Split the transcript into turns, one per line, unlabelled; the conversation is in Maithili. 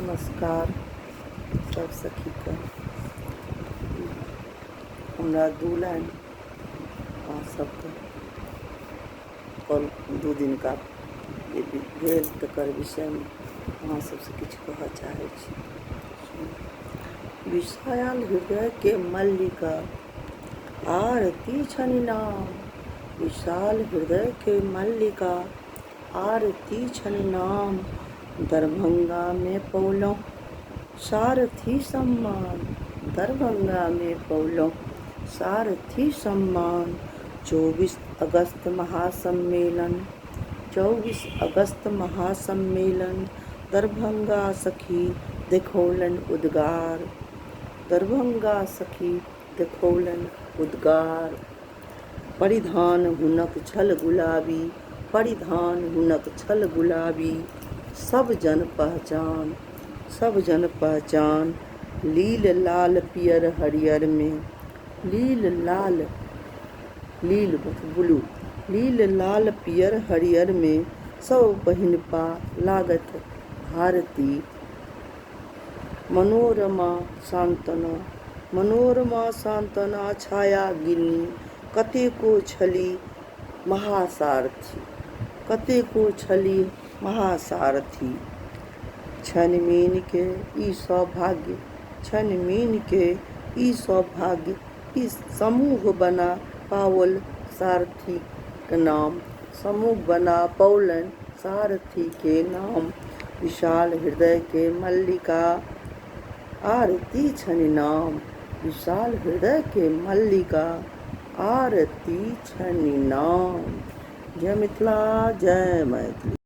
नमस्कार सब सखी का हमरा दुल्हन अहाँ सबके कल 2 दिन का जे भेल तकर विषयमे अहाँ सबसे किछु कहऽ चाहै छी। विशाल हृदय के मल्लिका आरती छनि नाम, विशाल हृदय के मल्लिका आरती छनि नाम। दरभंगा में पौलहुँ सारथी सम्मान, दरभंगा में पौलहुँ सारथी सम्मान। 24 अगस्त महासम्मेलन, 24 अगस्त महासम्मेलन। दरभंगा सखी देखौलन उद्गार, दरभंगा सखी देखौलन उद्गार। परिधान हुनक छल गुलाबी, परिधान हुनक छल गुलाबी। सब जन पहचान, सब जन पहचान। लील लाल पियर हरियर में, लील लाल, लील ब्लू, लील लाल पियर हरियर में। सब पहिनपा लागत भारती। मनोरमा शांतना, मनोरमा शांतना छाया गिनी। कतेको छली महासारथी, कतेको छली महासारथी। छनमीन के ई सौभाग्य, छनमीन के ई सौभाग्य। ई समूह बना पावल सारथी के नाम, समूह बना पौलन सारथी के नाम। विशाल हृदय के मल्लिका आरती छनि नाम, विशाल हृदय के मल्लिका आरती छनि नाम। जय मिथिला, जय मैथिली।